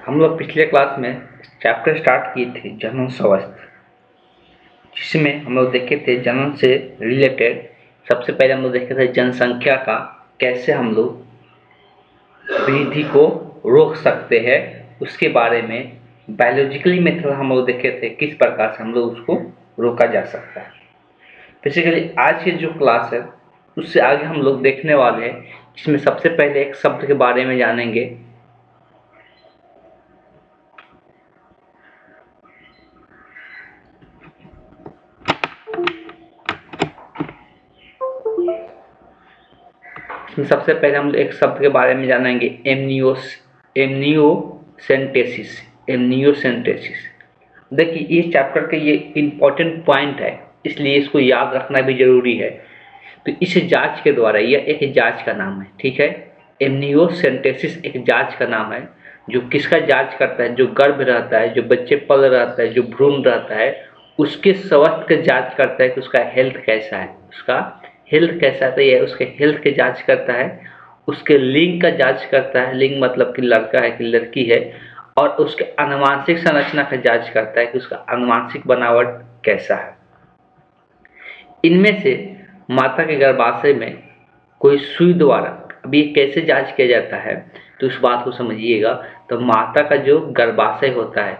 हम लोग पिछले क्लास में चैप्टर स्टार्ट किए थे जनन स्वास्थ्य, जिसमें हम लोग देखे थे जनन से रिलेटेड। सबसे पहले हम लोग देखे थे जनसंख्या का कैसे हम लोग वृद्धि को रोक सकते हैं, उसके बारे में बायोलॉजिकली मेथड हम लोग देखे थे किस प्रकार से हम लोग उसको रोका जा सकता है। बेसिकली आज की जो क्लास है उससे आगे हम लोग देखने वाले हैं, जिसमें सबसे पहले एक शब्द के बारे में जानेंगे। सबसे पहले हम एक शब्द के बारे में जानेंगे, एमनियोसेंटेसिस। एमनियोसेंटेसिस देखिए, ये चैप्टर के ये इम्पोर्टेंट पॉइंट है, इसलिए इसको याद रखना भी जरूरी है। तो इस जांच के द्वारा, यह एक जांच का नाम है, ठीक है। एमनियोसेंटेसिस एक जांच का नाम है जो किसका जांच करता है, जो गर्भ रहता है, जो बच्चे पल रहता है, जो भ्रूण रहता है, उसके स्वास्थ्य का जांच करता है कि उसका हेल्थ कैसा है, उसका हेल्थ कैसा है। ये उसके हेल्थ के जांच करता है, उसके लिंग का जांच करता है, लिंग मतलब कि लड़का है कि लड़की है, और उसके आनुवंशिक संरचना का जांच करता है कि उसका आनुवंशिक बनावट कैसा है। इनमें से माता के गर्भाशय में कोई सुई द्वारा, अभी कैसे जांच किया जाता है तो उस बात को समझिएगा। तो माता का जो गर्भाशय होता है,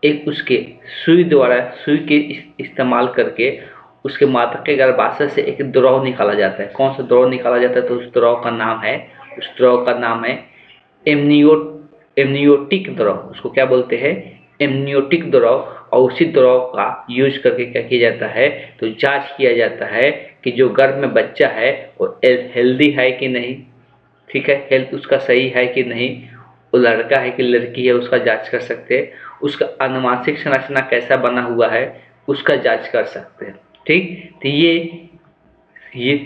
एक उसके सुई द्वारा, सुई के इस्तेमाल करके उसके माता के गर्भाशय से एक द्रव निकाला जाता है। कौन सा द्रव निकाला जाता है तो उस द्रव का नाम है एमनियोटिक द्रव। उसको क्या बोलते हैं, एमनियोटिक द्रव। और उसी द्रव का यूज करके क्या किया जाता है तो जांच किया जाता है कि जो गर्भ में बच्चा है वो हेल्दी है कि नहीं, ठीक है, हेल्थ उसका सही है कि नहीं, वो लड़का है कि लड़की है उसका जांच कर सकते हैं, उसका आनुवंशिक संरचना कैसा बना हुआ है उसका जांच कर सकते हैं, ठीक। तो ये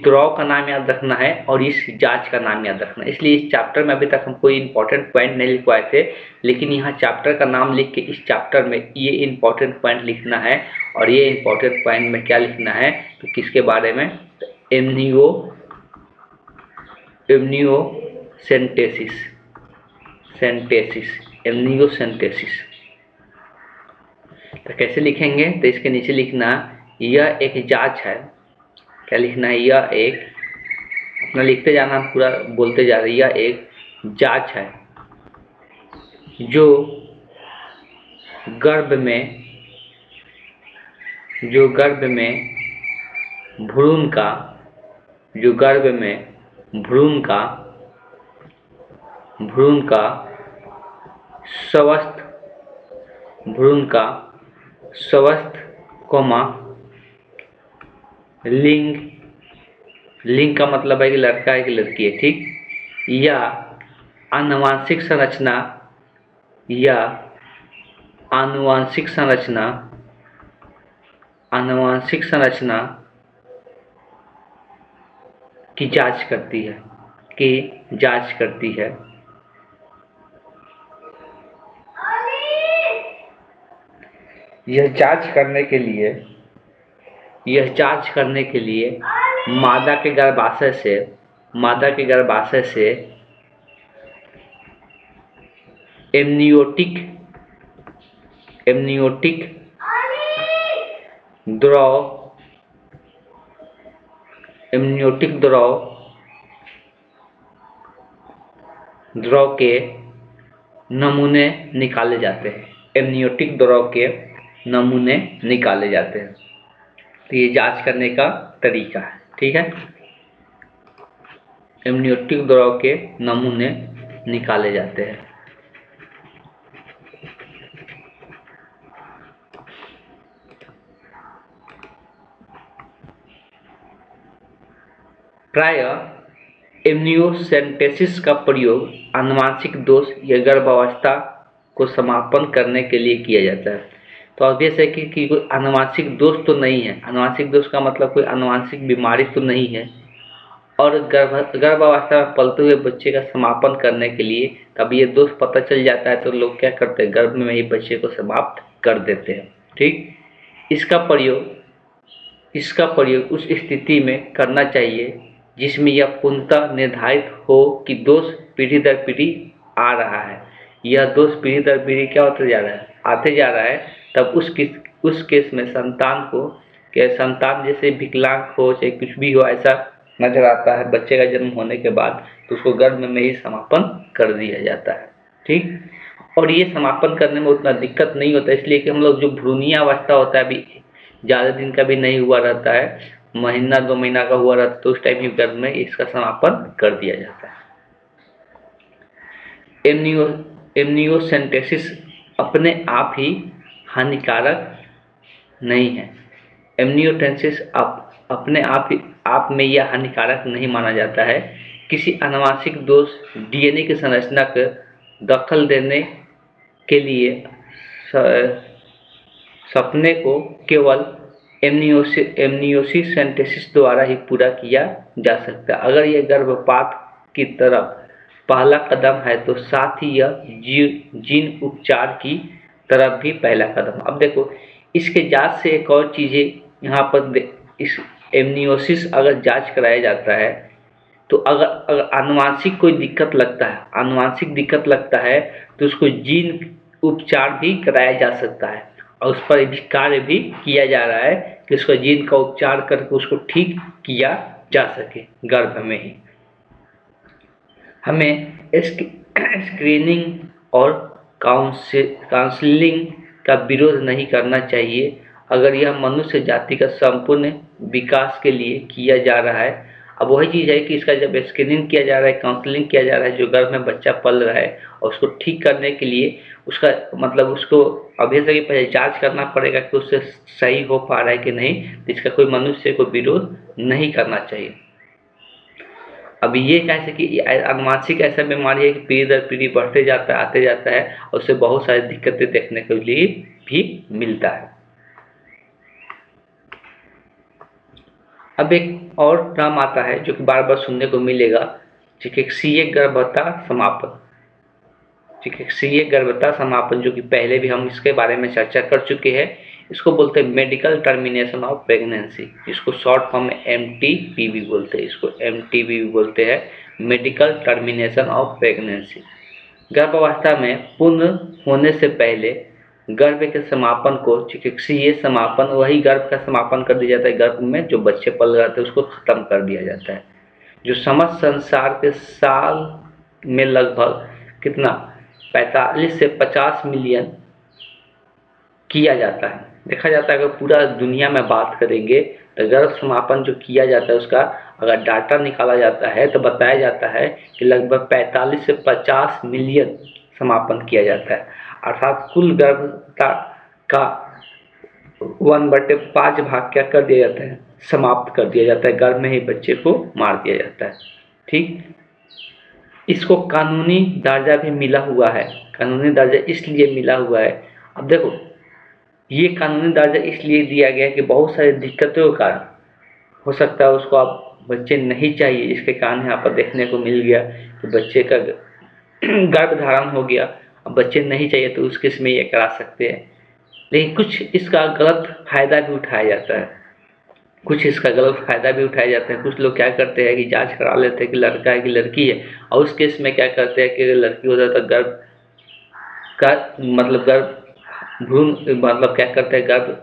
द्रव का नाम याद रखना है और इस जांच का नाम याद रखना है। इसलिए इस चैप्टर में अभी तक हम कोई इंपॉर्टेंट पॉइंट नहीं लिखवाए थे, लेकिन यहाँ चैप्टर का नाम लिख के इस चैप्टर में ये इंपॉर्टेंट पॉइंट लिखना है। और ये इंपॉर्टेंट पॉइंट में क्या लिखना है तो किसके बारे में, एमनियोसेंटेसिस। तो कैसे लिखेंगे तो इसके नीचे लिखना, यह एक जांच है। क्या लिखना है, यह एक, अपना लिखते जाना, पूरा बोलते जा रहे, यह एक जांच है जो गर्भ में भ्रूण का स्वस्थ कोमा लिंग का मतलब है कि लड़का है कि लड़की है, ठीक, या आनुवंशिक संरचना की जांच करती है। यह जांच करने के लिए मादा के गर्भाशय से एमनियोटिक द्रव के नमूने निकाले जाते हैं। एमनियोटिक द्रव के नमूने निकाले जाते हैं। तो ये जांच करने का तरीका है, ठीक है। एमनियोटिक द्रव के नमूने निकाले जाते हैं। प्रायः एमनियोसेंटेसिस का प्रयोग आनुवंशिक दोष या गर्भावस्था को समापन करने के लिए किया जाता है। तो ऑब्वियस है कि कोई आनुवंशिक दोष तो नहीं है। आनुवंशिक दोष का मतलब कोई आनुवंशिक बीमारी तो नहीं है। और गर्भावस्था में पलते हुए बच्चे का समापन करने के लिए तब ये दोष पता चल जाता है तो लोग क्या करते हैं, गर्भ में ही बच्चे को समाप्त कर देते हैं, ठीक। इसका प्रयोग उस स्थिति में करना चाहिए जिसमें यह पूर्णतः निर्धारित हो कि दोष पीढ़ी दर पीढ़ी आ रहा है। यह दोष पीढ़ी दर पीढ़ी क्या होता जा रहा है, आते जा रहा है, तब उस केस में संतान जैसे विकलांग हो चाहे कुछ भी हो ऐसा नजर आता है बच्चे का जन्म होने के बाद, तो उसको गर्भ में ही समापन कर दिया जाता है। ठीक, और ये समापन करने में उतना दिक्कत नहीं होता, इसलिए कि हम लोग जो भ्रूणीय अवस्था होता है अभी ज़्यादा दिन का भी नहीं हुआ रहता है, महीना 2 महीना का हुआ रहता है, तो उस टाइम ही गर्भ में इसका समापन कर दिया जाता है। एमनियोसेंटेसिस अपने आप ही हानिकारक नहीं है। एमनियोटेंसिस अपने आप में यह हानिकारक नहीं माना जाता है। किसी आनुवंशिक दोष डीएनए की संरचना को दखल देने के लिए सपने को केवल एमनियोसेंटेसिस द्वारा ही पूरा किया जा सकता है। अगर यह गर्भपात की तरफ पहला कदम है तो साथ ही यह जीन उपचार की तरफ भी पहला कदम। अब देखो इसके जांच से एक और चीज़ें यहाँ पर, इस एमनियोसिस अगर जांच कराया जाता है तो अगर आनुवंशिक कोई दिक्कत लगता है, आनुवंशिक दिक्कत लगता है तो उसको जीन उपचार भी कराया जा सकता है, और उस पर भी कार्य भी किया जा रहा है कि उसको जीन का उपचार करके उसको ठीक किया जा सके गर्भ में ही। हमें स्क्रीनिंग और काउंसलिंग का विरोध नहीं करना चाहिए अगर यह मनुष्य जाति का संपूर्ण विकास के लिए किया जा रहा है। अब वही चीज़ है कि इसका जब स्क्रीनिंग किया जा रहा है, काउंसलिंग किया जा रहा है, जो गर्भ में बच्चा पल रहा है और उसको ठीक करने के लिए उसका मतलब उसको अभी से पहले जांच करना पड़ेगा कि उससे सही हो पा रहा है कि नहीं, तो इसका कोई मनुष्य को विरोध नहीं करना चाहिए। अब ये कैसे कि आनुवंशिक ऐसा बीमारी है कि पीढ़ी दर पीढ़ी बढ़ते जाता है, आते जाता है, और उससे बहुत सारी दिक्कतें देखने के लिए भी मिलता है। अब एक और नाम आता है जो कि बार बार सुनने को मिलेगा, चिकित्सीय गर्भता समापन। चिकित्सीय गर्भता समापन जो कि पहले भी हम इसके बारे में चर्चा कर चुके हैं, इसको बोलते हैं मेडिकल टर्मिनेशन ऑफ प्रेगनेंसी, जिसको शॉर्ट फॉर्म में एमटीपीवी बोलते हैं। इसको एमटीपीवी बोलते हैं, मेडिकल टर्मिनेशन ऑफ प्रेगनेंसी। गर्भावस्था में पूर्ण होने से पहले गर्भ के समापन को चिकित्सीय समापन, वही गर्भ का समापन कर दिया जाता है, गर्भ में जो बच्चे पल रहे थे उसको खत्म कर दिया जाता है, जो समस्त संसार के साल में लगभग कितना 45 से 50 मिलियन किया जाता है। देखा जाता है अगर पूरा दुनिया में बात करेंगे तो गर्भ समापन जो किया जाता है उसका अगर डाटा निकाला जाता है तो बताया जाता है कि लगभग 45 से 50 मिलियन समापन किया जाता है, अर्थात कुल गर्भता का 1/5 भाग क्या कर दिया जाता है, समाप्त कर दिया जाता है, गर्भ में ही बच्चे को मार दिया जाता है। ठीक, इसको कानूनी दर्जा भी मिला हुआ है। कानूनी दर्जा इसलिए मिला हुआ है, अब देखो ये कानूनी दर्जा इसलिए दिया गया है कि बहुत सारी दिक्कतों का कारण हो सकता है उसको आप बच्चे नहीं चाहिए, इसके कारण यहाँ पर देखने को मिल गया कि बच्चे का गर्भधारण हो गया, अब बच्चे नहीं चाहिए तो उस केस में ये करा सकते हैं। लेकिन कुछ इसका गलत फायदा भी उठाया जाता है, कुछ इसका गलत फायदा भी उठाए जाते हैं। कुछ लोग क्या करते हैं कि जांच करा लेते हैं कि लड़का है कि लड़की है, और उस केस में क्या करते हैं कि लड़की हो जाता है गर्भ का मतलब गर्भ भ्रूण मतलब क्या करते हैं गर्भ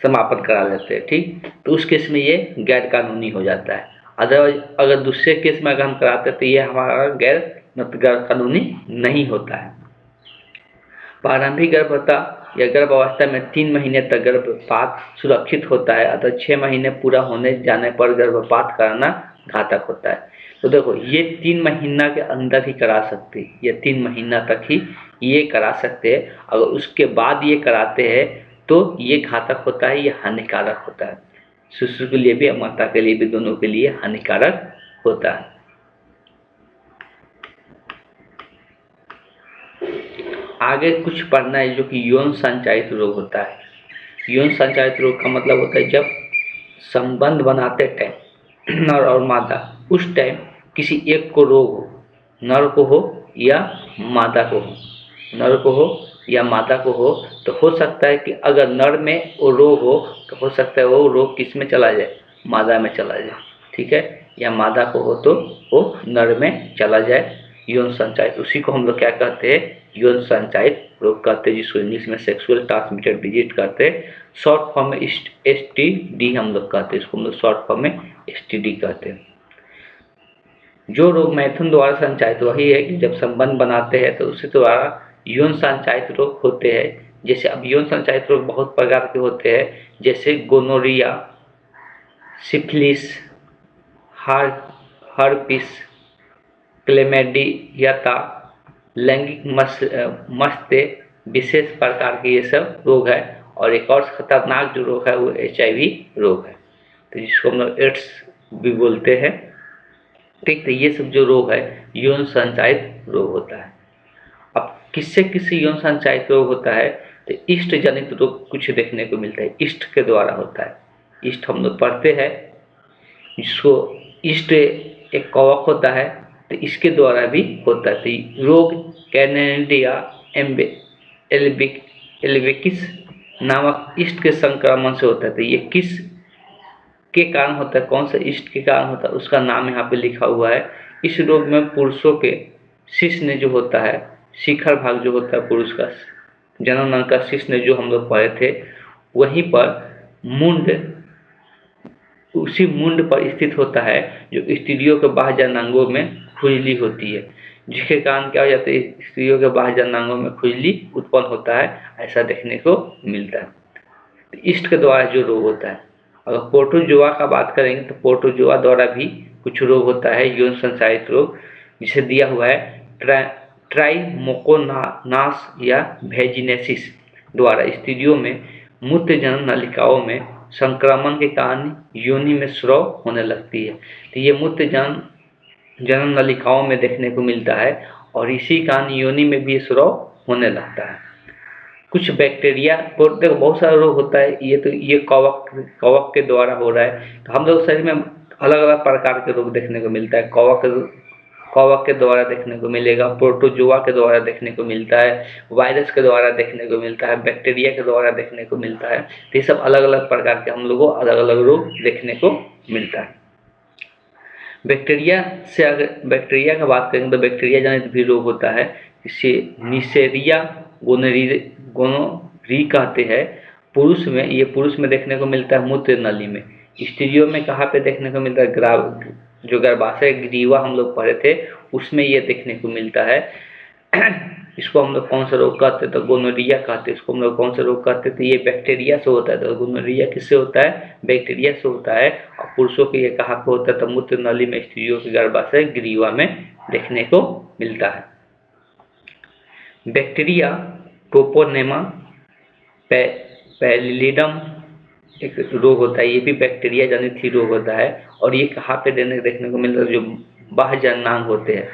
समापन करा लेते हैं। ठीक, तो उस केस में ये गैर कानूनी हो जाता है। अदरवाइज अगर दूसरे केस में अगर हम कराते हैं तो ये हमारा गैर कानूनी नहीं होता है। प्रारंभिक गर्भता या गर्भावस्था में 3 महीने तक गर्भपात सुरक्षित होता है, अतः 6 महीने पूरा होने जाने पर गर्भपात कराना घातक होता है। तो देखो ये 3 महीना के अंदर ही करा सकते हैं, ये 3 महीना तक ही ये करा सकते हैं। अगर उसके बाद ये कराते हैं तो ये घातक होता है, ये हानिकारक होता है, शिशु के लिए भी और माता के लिए भी, दोनों के लिए हानिकारक होता है। आगे कुछ पढ़ना है जो कि यौन संचारित रोग होता है। यौन संचारित रोग का मतलब होता है जब संबंध बनाते टाइम नर और मादा, उस टाइम किसी एक को रोग हो, नर को हो या मादा को हो, नर को हो या मादा को हो, तो हो सकता है कि अगर नर में वो रोग हो तो हो सकता है वो रोग किस में चला जाए, मादा में चला जाए। ठीक है, या मादा को हो तो वो नर में चला जाए, यौन संचालित, उसी को हम लोग क्या कहते हैं, यौन संचालित रोग कहते हैं, जिसको इंग्लिश में सेक्सुअल ट्रांसमिटेड डिजीज कहते हैं। शॉर्ट फॉर्म में STD हम लोग कहते हैं, इसको हम लोग शॉर्ट फॉर्म में STD कहते हैं। जो रोग मैथुन द्वारा संचालित वही है कि जब संबंध बनाते हैं तो उसी द्वारा यौन संचालित रोग होते हैं। जैसे अब यौन संचालित रोग बहुत प्रकार के होते हैं, जैसे गोनोरिया, सिफिलिस, हर्पिस, क्लेमेडियता, लैंगिक मस्ते विशेष प्रकार के ये सब रोग है। और एक और खतरनाक जो रोग है वो HIV रोग है, तो जिसको हम लोग एड्स भी बोलते हैं। ठीक, तो ये सब जो रोग है यौन संचालित रोग होता है। अब किससे किससे यौन संचालित रोग होता है, तो इष्ट जनित रोग कुछ देखने को मिलता है, इष्ट के द्वारा होता है। इष्ट हम लोग पढ़ते हैं, जिसको इष्ट एक कवक होता है, तो इसके द्वारा भी होता है। तो रोग कैनेडिया एल्वेकिस नामक इष्ट के संक्रमण से होता है। तो ये किस के कारण होता है, कौन सा इष्ट के कारण होता है, उसका नाम यहाँ पे लिखा हुआ है। इस रोग में पुरुषों के शिश्न जो होता है, शिखर भाग जो होता है पुरुष का, जनन का शिश्न जो हम लोग पढ़े थे, वहीं पर मुंड, उसी मुंड पर स्थित होता है, जो स्त्रियों के बाह्य जननांगों में खुजली होती है, जिसके कारण क्या हो जाता है, स्त्रियों के बाह्य जननांगों में खुजली उत्पन्न होता है, ऐसा देखने को मिलता है। इष्ट के द्वारा जो रोग होता है। अगर प्रोटोजोआ का बात करेंगे तो प्रोटोजोआ द्वारा भी कुछ रोग होता है, यौन संचालित रोग, जिसे दिया हुआ है ट्राइमोकोनास या वेजिनेसिस द्वारा स्त्रियों में मूत्र जनन नलिकाओं में संक्रमण के कारण योनि में स्राव होने लगती है। तो ये मूत्र जनन नलिकाओं में देखने को मिलता है और इसी कारण योनि में भी स्राव होने लगता है। कुछ बैक्टीरिया, देखो बहुत सारा रोग होता है, ये कवक के द्वारा हो रहा है। तो हम लोग शरीर में अलग अलग प्रकार के रोग देखने को मिलता है। कवक के द्वारा देखने को मिलेगा, प्रोटोजोआ के द्वारा देखने को मिलता है, वायरस के द्वारा देखने को मिलता है, बैक्टीरिया के द्वारा देखने को मिलता है। तो ये सब अलग अलग प्रकार के हम लोग को अलग अलग रोग देखने को मिलता है। बैक्टीरिया से अगर बैक्टीरिया का बात करेंगे तो बैक्टीरिया जनित भी रोग होता है, इसे निसेरिया गोनोरी कहते हैं। पुरुष में देखने को मिलता है मूत्र नली में। स्त्रियों में कहाँ पे देखने को मिलता है, जो गर्भाशय ग्रीवा हम लोग पढ़े थे उसमें ये देखने को मिलता है। इसको हम लोग कौन सा रोग कहते हैं, तो गोनोरिया कहते हैं। इसको हम लोग कौन सा रोग कहते हैं, तो ये बैक्टीरिया से होता है। तो गोनोरिया किससे होता है, बैक्टीरिया से होता है। और पुरुषों के ये कहाँ पे होता है, तो मूत्र नली में, स्त्रियों के गर्भाशय ग्रीवा में देखने को मिलता है। बैक्टीरिया ट्रोपोनेमा पैलिडम एक रोग होता है, ये भी बैक्टीरिया जनित ही रोग होता है। और ये कहाँ पे देखने को मिलता है, जो बाह्य जननांग होते हैं,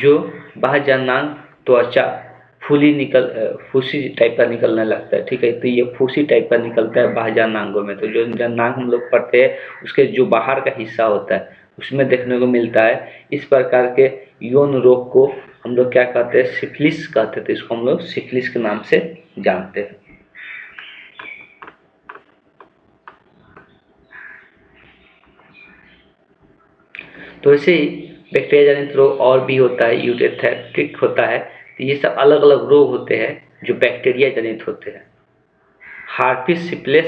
जो बाह्य जननांग त्वचा फूसी टाइप का निकलने लगता है। ठीक है, तो ये फूसी टाइप का निकलता है बाह्य जननांगों में। तो जो जननांग हम लोग पढ़ते हैं उसके जो बाहर का हिस्सा होता है उसमें देखने को मिलता है। इस प्रकार के यौन रोग को हम लोग क्या कहते हैं, सिफिलिस कहते थे। इसको हम लोग सिफिलिस के नाम से जानते हैं। तो ऐसे ही बैक्टीरिया जनित रोग और भी होता है, यूटेरिक होता है। तो ये सब अलग अलग रोग होते हैं जो बैक्टीरिया जनित होते हैं। हार्पिस, सिफिलिस,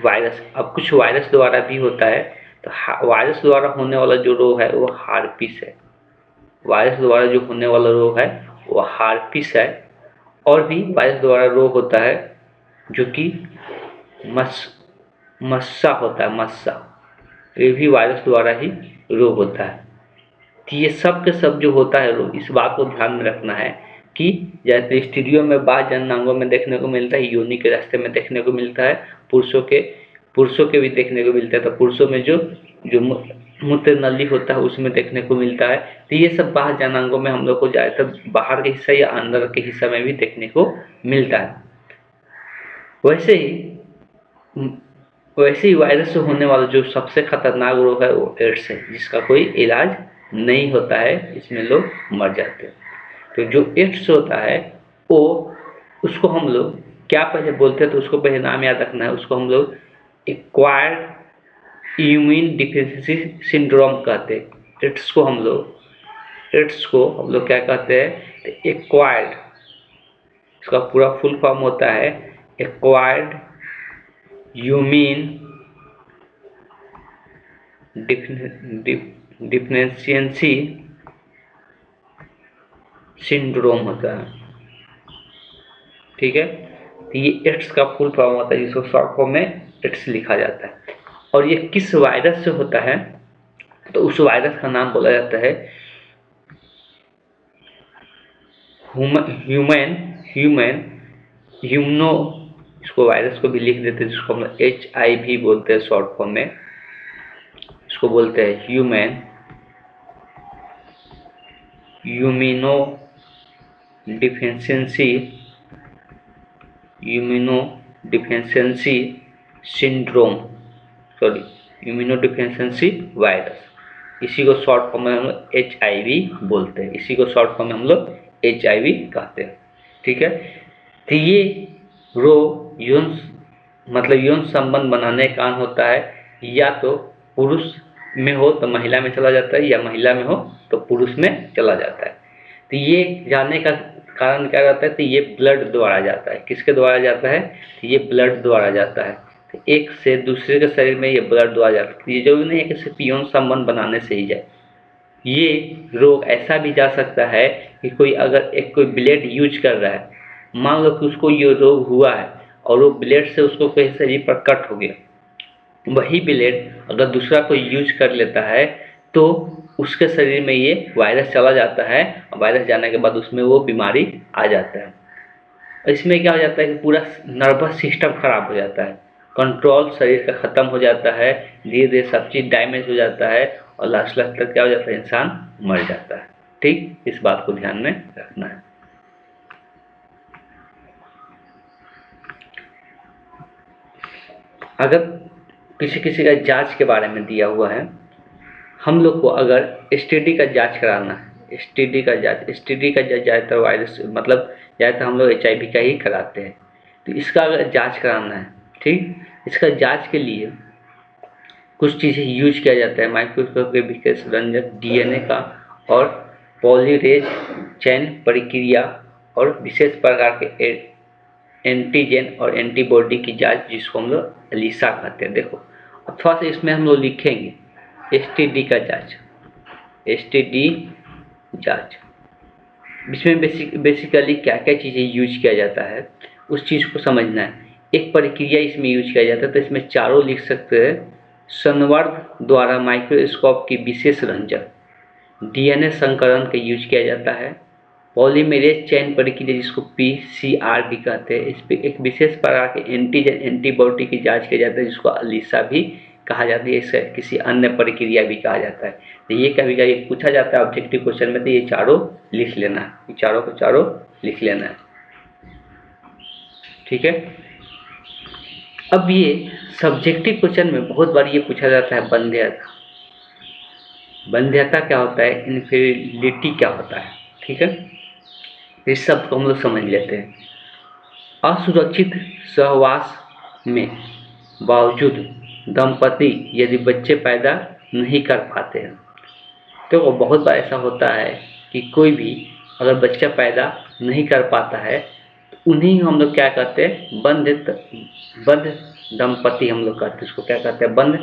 वायरस। अब कुछ वायरस द्वारा भी होता है। तो वायरस द्वारा होने वाला जो रोग है वो हार्पिस है। वायरस द्वारा जो होने वाला रोग है वो हार्पिस है। और भी वायरस द्वारा रोग होता है जो कि मस्सा होता है, मस्सा, ये भी वायरस द्वारा ही रोग होता है। तो ये सब के सब जो होता है रोग, इस बात को ध्यान में रखना है कि जैसे स्त्रियों में बाह्य जननांगों में देखने को मिलता है, योनि के रास्ते में देखने को मिलता है, पुरुषों के भी देखने को मिलता है। तो पुरुषों में जो मूत्र नली होता है उसमें देखने को मिलता है। तो ये सब बाह्य जननांगों में हम लोग को ज़्यादातर बाहर के हिस्सा या अंदर के हिस्सा में भी देखने को मिलता है। वैसे ही वायरस से होने वाला जो सबसे खतरनाक रोग है वो एड्स है, जिसका कोई इलाज नहीं होता है, इसमें लोग मर जाते हैं। तो जो एड्स होता है वो, उसको हम लोग क्या पहले बोलते हैं, तो उसको पहले नाम याद रखना है। उसको हम लोग एक्वायर्ड इम्यून डिफिशिएंसी सिंड्रोम कहते हैं। एड्स को हम लोग एड्स को हम लोग क्या कहते हैं, एक्वायर्ड, इसका पूरा फुल फॉर्म होता है एक्वायर्ड ह्यूमन डिफिशिएंसी सिंड्रोम होता है। ठीक है, तो ये एड्स का फुल फॉर्म होता है, जिसको शॉर्ट फॉर्म में एड्स लिखा जाता है। और ये किस वायरस से होता है, तो उस वायरस का नाम बोला जाता है ह्यूमन ह्यूमनो, इसको वायरस को भी लिख देते हैं, जिसको हम HIV बोलते हैं शॉर्ट फॉर्म में, इसको बोलते हैं human immuno deficiency syndrome, sorry immunodeficiency virus, इसी को शॉर्ट फॉर्म में हम लोग HIV बोलते हैं, इसी को शॉर्ट फॉर्म में हम लोग HIV कहते हैं। ठीक है, तो ये रोग यौन संबंध बनाने का कारण होता है, या तो पुरुष में हो तो महिला में चला जाता है, या महिला में हो तो पुरुष में चला जाता है। तो ये जाने का कारण क्या रहता है, तो ये ब्लड द्वारा जाता है। किसके द्वारा जाता है, तो ये ब्लड द्वारा जाता है। तो एक से दूसरे के शरीर में ये ब्लड द्वारा जाता है। ये जरूरी नहीं है कि सिर्फ यौन संबंध बनाने से ही जाए, ये रोग ऐसा भी जा सकता है कि कोई अगर कोई ब्लेड यूज कर रहा है, मान लो कि उसको ये रोग हुआ है और वो ब्लेड से उसको कहीं शरीर पर कट हो गया, वही ब्लेड अगर दूसरा कोई यूज कर लेता है तो उसके शरीर में ये वायरस चला जाता है, और वायरस जाने के बाद उसमें वो बीमारी आ जाता है। इसमें क्या हो जाता है कि पूरा नर्वस सिस्टम खराब हो जाता है, कंट्रोल शरीर का ख़त्म हो जाता है, धीरे धीरे सब चीज़ डैमेज हो जाता है, और लास्ट तक क्या हो जाता है, इंसान मर जाता है। ठीक, इस बात को ध्यान में रखना है। अगर किसी का जांच के बारे में दिया हुआ है, हम लोग को अगर STD का जांच कराना है, STD का जांच ज़्यादातर वायरस मतलब ज़्यादातर हम लोग HIV का ही कराते हैं, तो इसका अगर जांच कराना है, ठीक, इसका जांच के लिए कुछ चीज़ें यूज किया जाता है, माइक्रोस्कोप के विशेष रंजक DNA का और पॉलीमरेज चेन प्रक्रिया और विशेष प्रकार के एंटीजन और एंटीबॉडी की जांच, जिसको हम लोग ELISA कहते हैं। देखो अब थोड़ा सा इसमें हम लोग लिखेंगे STD का जांच, STD जांच, इसमें बेसिकली क्या क्या चीज़ें यूज किया जाता है उस चीज़ को समझना है। एक प्रक्रिया इसमें यूज किया जाता है, तो इसमें चारों लिख सकते हैं। संवर्ध द्वारा माइक्रोस्कोप की विशेष रंजक DNA संकरण का यूज किया जाता है। पॉलीमरेज चेन प्रक्रिया, जिसको PCR भी कहते हैं, इस पर एक विशेष प्रकार के एंटीजन एंटीबॉडी की जांच किया जाता है, जिसको ELISA भी कहा जाता है, इसे किसी अन्य प्रक्रिया भी कहा जाता है। तो ये कभी कभी पूछा जाता है ऑब्जेक्टिव क्वेश्चन में, तो ये चारों लिख लेना है, ये चारों को चारों लिख लेना है। ठीक है, अब ये सब्जेक्टिव क्वेश्चन में बहुत बार ये पूछा जाता है वंध्यता। वंध्यता क्या होता है, इनफेरिलिटी क्या होता है। ठीक है, इस सब को हम लोग समझ लेते हैं। असुरक्षित सहवास में बावजूद दंपति यदि बच्चे पैदा नहीं कर पाते हैं, तो बहुत बार ऐसा होता है कि कोई भी अगर बच्चा पैदा नहीं कर पाता है, तो उन्हीं हम लोग क्या कहते हैं, बंध दंपति हम लोग कहते हैं। इसको क्या कहते हैं, बंध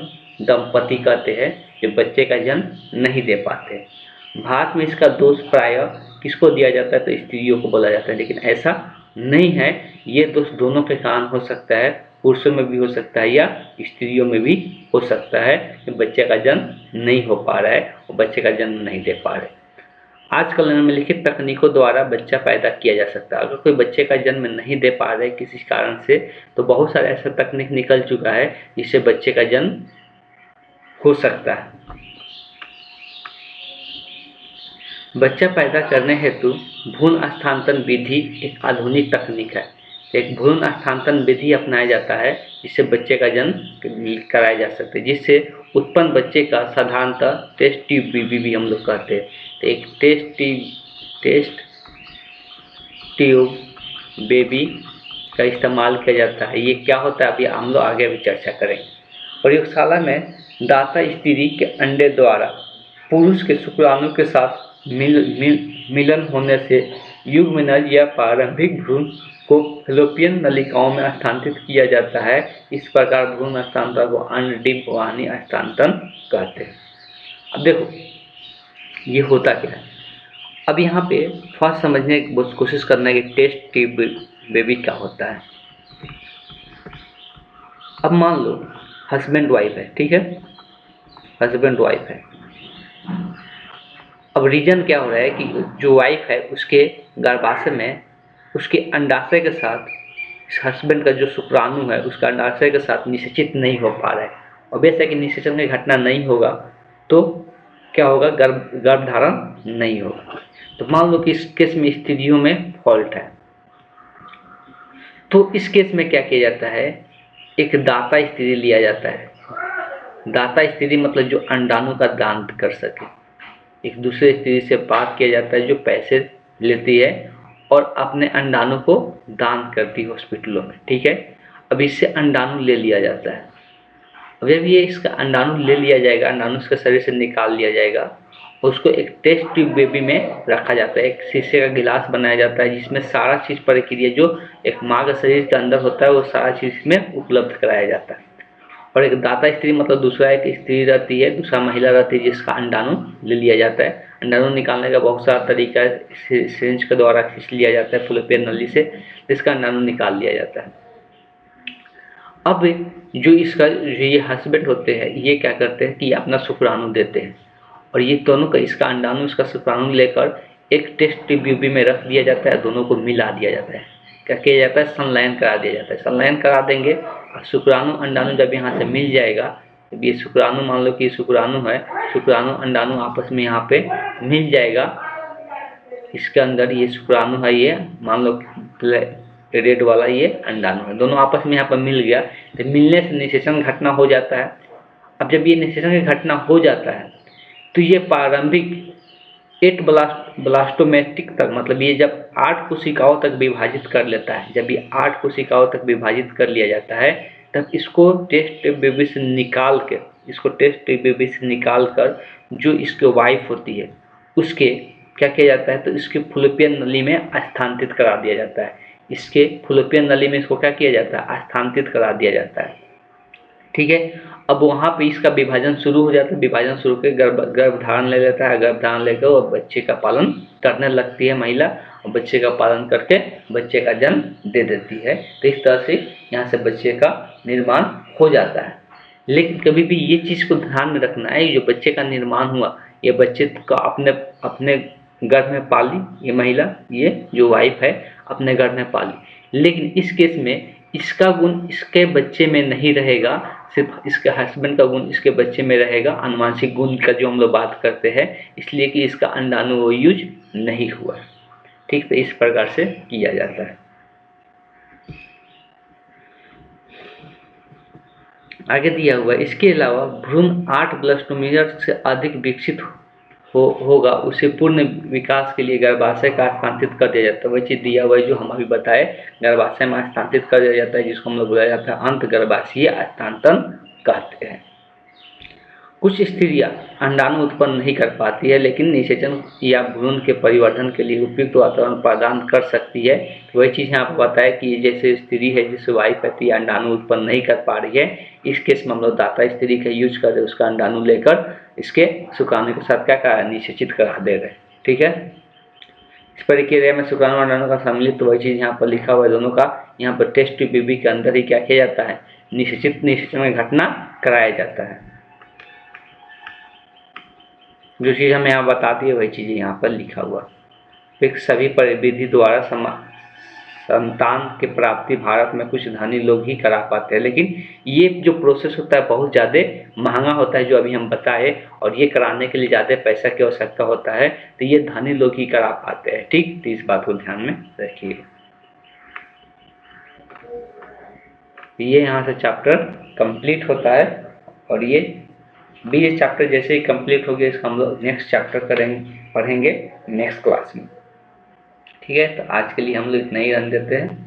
दंपति कहते हैं, जो बच्चे का जन्म नहीं दे पाते। भारत में इसका दोष प्रायः किसको दिया जाता है, तो स्त्रियों को बोला जाता है, लेकिन ऐसा नहीं है। ये दोष दोनों के कारण हो सकता है, पुरुषों में भी हो सकता है या स्त्रियों में भी हो सकता है कि बच्चे का जन्म नहीं हो पा रहा है और बच्चे का जन्म नहीं दे पा रहे। आजकल निम्नलिखित तकनीकों द्वारा बच्चा पैदा किया जा सकता है। अगर कोई बच्चे का जन्म नहीं दे पा रहे किसी कारण से, तो बहुत सारा ऐसा तकनीक निकल चुका है जिससे बच्चे का जन्म हो सकता है। बच्चा पैदा करने हेतु भ्रूण स्थानांतरण विधि एक आधुनिक तकनीक है। एक भ्रूण स्थानांतरण विधि अपनाया जाता है जिससे बच्चे का जन्म कराया जा सकता है, जिससे उत्पन्न बच्चे का साधारणतः टेस्ट ट्यूब बेबी भी हम लोग कहते हैं। तो एक टेस्ट ट्यूब बेबी का इस्तेमाल किया जाता है। ये क्या होता है अभी हम लोग आगे भी चर्चा करेंगे। प्रयोगशाला में दाता स्त्री के अंडे द्वारा पुरुष के शुक्राणु के साथ मिलन होने से युग्मनज या प्रारंभिक भ्रूण को फैलोपियन नलिकाओं में स्थानांतरित किया जाता है। इस प्रकार भ्रूण हस्तांतरण को अनडिम्ब वाहिनी हस्तांतरण कहते हैं। अब देखो ये होता क्या है। अब यहाँ पे फर्स्ट समझने की कोशिश करना है कि टेस्ट ट्यूब बेबी क्या होता है। अब मान लो हस्बैंड वाइफ है, ठीक है, हस्बैंड वाइफ है। अब रीजन क्या हो रहा है कि जो वाइफ है उसके गर्भाशय में उसके अंडाशय के साथ हस्बैंड का जो शुक्राणु है उसका अंडाशय के साथ निषेचित नहीं हो पा रहा है, और वैसे कि निषेचन की घटना नहीं होगा तो क्या होगा, गर्भधारण नहीं होगा। तो मान लो कि इस केस में स्थितियों में फॉल्ट है, तो इस केस में क्या किया जाता है, एक दाता स्त्री लिया जाता है। दाता स्त्री मतलब जो अंडाणु का दान कर सके। एक दूसरे स्त्री से बात किया जाता है जो पैसे लेती है और अपने अंडाणु को दान करती है हॉस्पिटलों में, ठीक है। अब इससे अंडाणु ले लिया जाता है। अब जब ये इसका अंडाणु ले लिया जाएगा, अंडाणु इसके शरीर से निकाल लिया जाएगा और उसको एक टेस्ट ट्यूब बेबी में रखा जाता है। एक शीशे का गिलास बनाया जाता है जिसमें सारा चीज़ प्रक्रिया जो एक माँ के शरीर के अंदर होता है वो सारा चीज़ में उपलब्ध कराया जाता है। और एक दाता स्त्री मतलब दूसरा एक स्त्री रहती है, दूसरा महिला रहती है जिसका अंडाणु ले लिया जाता है। अंडाणु निकालने का बहुत सारा तरीका है, सिरिंज के द्वारा खींच लिया जाता है फैलोपियन नली से, जिसका अंडाणु निकाल लिया जाता है। अब जो इसका ये हस्बैंड होते हैं ये क्या करते हैं कि अपना शुक्राणु देते हैं और ये दोनों का इसका अंडाणु इसका शुक्राणु लेकर एक टेस्ट ट्यूब में रख दिया जाता है, दोनों को मिला दिया जाता है। क्या किया जाता है, संलयन करा दिया जाता है। संलयन करा देंगे और शुक्राणु अंडाणु जब यहाँ से मिल जाएगा, जब ये शुक्राणु मान लो कि शुक्राणु है, शुक्राणु अंडाणु आपस में यहाँ पे मिल जाएगा। इसके अंदर ये शुक्राणु है, ये मान लो रेड वाला ये अंडाणु है, दोनों आपस में यहाँ पर मिल गया। तो मिलने से निषेचन घटना हो जाता है। अब जब ये निषेचन की घटना हो जाता है तो ये प्रारंभिक 8 ब्लास्टोमेटिक तक, मतलब ये जब 8 कोशिकाओं तक विभाजित कर लेता है, जब ये 8 कोशिकाओं तक विभाजित कर लिया जाता है तब इसको टेस्ट बेबी से निकाल के, इसको टेस्ट बेबी से निकाल कर जो इसकी वाइफ होती है उसके क्या किया जाता है, तो इसके फैलोपियन नली में स्थानांतरित करा दिया जाता है। इसके फैलोपियन नली में इसको क्या किया जाता है, स्थानांतरित करा दिया जाता है, ठीक है। अब वहाँ पे इसका विभाजन शुरू हो जाता है, विभाजन शुरू कर गर्भधारण ले लेता है, गर्भधारण लेकर वो बच्चे का पालन करने लगती है महिला, और बच्चे का पालन करके बच्चे का जन्म दे देती है। तो इस तरह से यहाँ से बच्चे का निर्माण हो जाता है। लेकिन कभी भी ये चीज़ को ध्यान में रखना है, जो बच्चे का निर्माण हुआ ये बच्चे का अपने गर्भ में पाली, ये महिला, ये जो वाइफ है अपने गर्भ में पाली। लेकिन इस केस में इसका गुण इसके बच्चे में नहीं रहेगा, सिर्फ इसके हस्बैंड का गुण इसके बच्चे में रहेगा, आनुवंशिक गुण का जो हम लोग बात करते हैं, इसलिए कि इसका अंडाणु वो यूज नहीं हुआ, ठीक। तो इस प्रकार से किया जाता है। आगे दिया हुआ इसके अलावा भ्रूण 8 ब्लास्टोमीटर से अधिक विकसित होगा उसे पूर्ण विकास के लिए गर्भाशय का स्थानांतरित कर दिया जाता है। वही चीज़ दिया हुआ है जो हम अभी बताए, गर्भाशय में स्थानांतरित कर दिया जाता है, जिसको हम लोग बुलाया जाता है अंत गर्भाशयीय स्थानांतरण कहते हैं। कुछ स्त्रियां अंडाणु उत्पन्न नहीं कर पाती है लेकिन निषेचन या भ्रूण के परिवर्धन के लिए उपयुक्त वातावरण प्रदान कर सकती है। वही चीज़ यहाँ पर बताया कि जैसे स्त्री है, जैसे वाइफ है, अंडाणु उत्पन्न नहीं कर पा रही है, इस केस में हम लोग दाता स्त्री का यूज कर रहे, उसका अंडाणु लेकर इसके शुक्राणु के साथ क्या करा, निषेचित करा दे रहे, ठीक है। इस प्रक्रिया में शुक्राणु अंडाणु का सम्मिलित, वही चीज़ यहाँ पर लिखा हुआ है दोनों का। यहाँ पर टेस्ट ट्यूब बेबी के अंदर ही क्या किया जाता है, निषेचन में घटना कराया जाता है। जो चीज़ हमें यहाँ बताती है वही चीज़ यहाँ पर लिखा हुआ। फिर सभी परिविधि द्वारा संतान की प्राप्ति भारत में कुछ धनी लोग ही करा पाते हैं, लेकिन ये जो प्रोसेस होता है बहुत ज़्यादा महंगा होता है जो अभी हम बताए, और ये कराने के लिए ज़्यादा पैसा की आवश्यकता होता है, तो ये धनी लोग ही करा पाते हैं, ठीक। तो इस बात को ध्यान में रखिए। ये यहाँ से चैप्टर कंप्लीट होता है, और ये चैप्टर जैसे ही कंप्लीट हो गया इसका हम लोग नेक्स्ट चैप्टर पढ़ेंगे नेक्स्ट क्लास में, ठीक है। तो आज के लिए हम लोग इतना ही रन देते हैं।